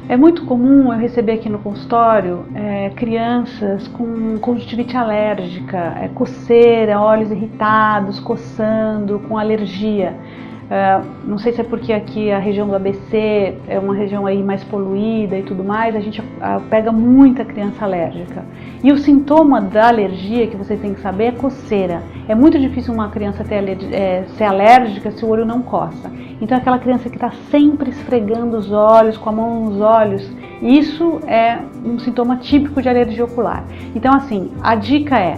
É muito comum eu receber aqui no consultório crianças com conjuntivite alérgica, coceira, olhos irritados, coçando, com alergia. Não sei se é porque aqui a região do ABC é uma região aí mais poluída e tudo mais, a gente pega muita criança alérgica. E o sintoma da alergia que vocês têm que saber é coceira. É muito difícil uma criança ser alérgica se o olho não coça. Então aquela criança que está sempre esfregando os olhos, com a mão nos olhos, isso é um sintoma típico de alergia ocular. Então assim, a dica é,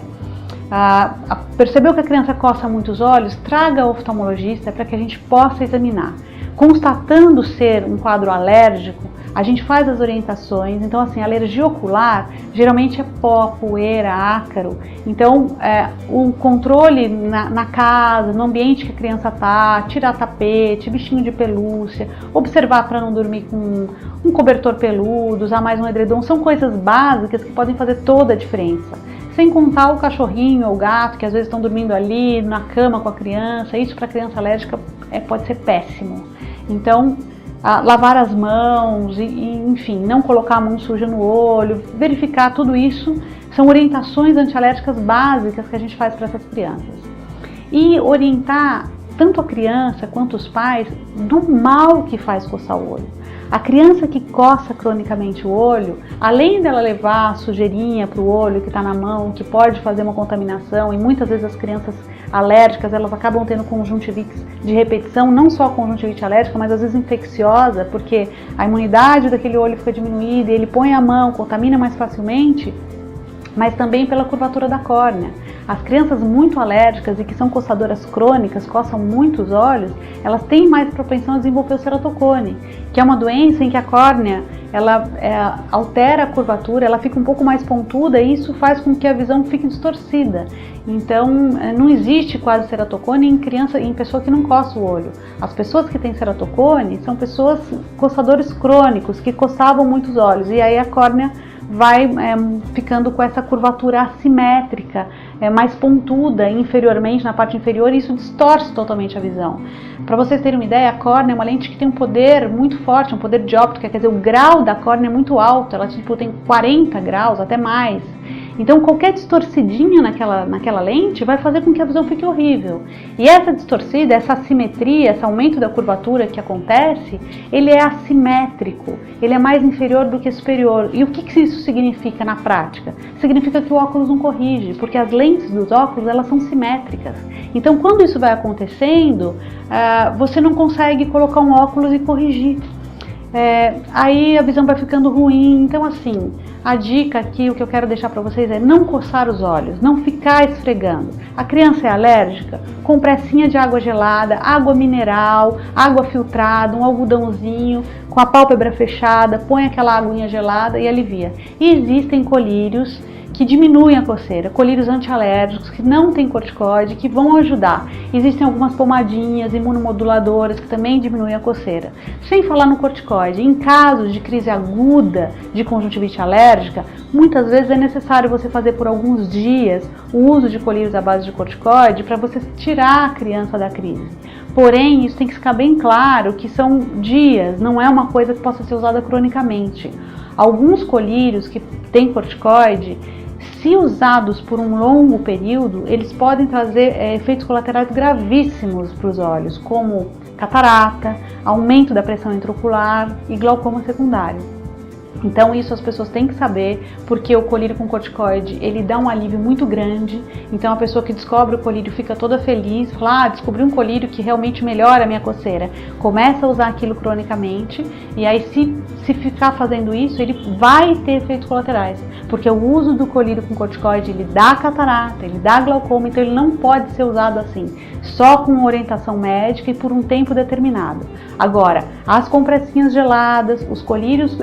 percebeu que a criança coça muito os olhos, traga ao oftalmologista para que a gente possa examinar. Constatando ser um quadro alérgico, a gente faz as orientações. Então assim, alergia ocular geralmente é pó, poeira, ácaro. Então o controle na casa, no ambiente que a criança está, tirar tapete, bichinho de pelúcia, observar para não dormir com um cobertor peludo, usar mais um edredom, são coisas básicas que podem fazer toda a diferença. Sem contar o cachorrinho ou o gato que às vezes estão dormindo ali na cama com a criança, isso para criança alérgica pode ser péssimo. Então, lavar as mãos, enfim, não colocar a mão suja no olho, verificar tudo isso, são orientações antialérgicas básicas que a gente faz para essas crianças. E orientar tanto a criança quanto os pais do mal que faz coçar o olho. A criança que coça cronicamente o olho, além dela levar a sujeirinha para o olho que está na mão, que pode fazer uma contaminação, e muitas vezes as crianças alérgicas, elas acabam tendo conjuntivites de repetição, não só conjuntivite alérgica, mas às vezes infecciosa, porque a imunidade daquele olho fica diminuída e ele põe a mão, contamina mais facilmente, mas também pela curvatura da córnea. As crianças muito alérgicas e que são coçadoras crônicas, coçam muito os olhos, elas têm mais propensão a desenvolver o ceratocone, que é uma doença em que a córnea ela altera a curvatura, ela fica um pouco mais pontuda e isso faz com que a visão fique distorcida. Então não existe quase ceratocone em pessoa que não coça o olho. As pessoas que têm ceratocone são pessoas coçadores crônicos que coçavam muito os olhos e aí a córnea vai ficando com essa curvatura assimétrica, mais pontuda inferiormente, na parte inferior, e isso distorce totalmente a visão. Para vocês terem uma ideia, a córnea é uma lente que tem um poder muito forte, um poder de óptica, quer dizer, o grau da córnea é muito alto, ela tem 40 graus, até mais. Então qualquer distorcidinha naquela lente vai fazer com que a visão fique horrível. E essa distorcida, essa assimetria, esse aumento da curvatura que acontece, ele é assimétrico, ele é mais inferior do que superior. E o que isso significa na prática? Significa que o óculos não corrige, porque as lentes dos óculos elas são simétricas. Então quando isso vai acontecendo, você não consegue colocar um óculos e corrigir. Aí a visão vai ficando ruim. Então assim, a dica aqui, o que eu quero deixar para vocês é não coçar os olhos, não ficar esfregando. A criança é alérgica, compressinha de água gelada, água mineral, água filtrada, um algodãozinho, com a pálpebra fechada, põe aquela aguinha gelada e alivia. E existem colírios que diminuem a coceira, colírios antialérgicos que não têm corticoide, que vão ajudar. Existem algumas pomadinhas imunomoduladoras que também diminuem a coceira. Sem falar no corticoide, em casos de crise aguda de conjuntivite alérgica, muitas vezes é necessário você fazer por alguns dias o uso de colírios à base de corticoide para você tirar a criança da crise. Porém, isso tem que ficar bem claro que são dias, não é uma coisa que possa ser usada cronicamente. Alguns colírios que têm corticoide, se usados por um longo período, eles podem trazer efeitos colaterais gravíssimos para os olhos, como catarata, aumento da pressão intraocular e glaucoma secundário. Então isso as pessoas têm que saber, porque o colírio com corticoide, ele dá um alívio muito grande. Então a pessoa que descobre o colírio fica toda feliz, fala, descobri um colírio que realmente melhora a minha coceira. Começa a usar aquilo cronicamente e aí se ficar fazendo isso, ele vai ter efeitos colaterais. Porque o uso do colírio com corticoide, ele dá catarata, ele dá glaucoma, então ele não pode ser usado assim, só com orientação médica e por um tempo determinado. Agora, as compressinhas geladas, os colírios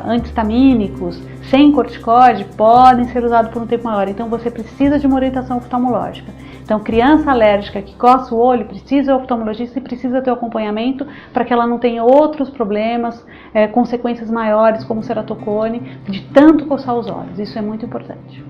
antihistamínicos, sem corticoide, podem ser usados por um tempo maior. Então você precisa de uma orientação oftalmológica. Então criança alérgica que coça o olho precisa do oftalmologista e precisa ter o acompanhamento para que ela não tenha outros problemas, consequências maiores como ceratocone, de tanto coçar os olhos. Isso é muito importante.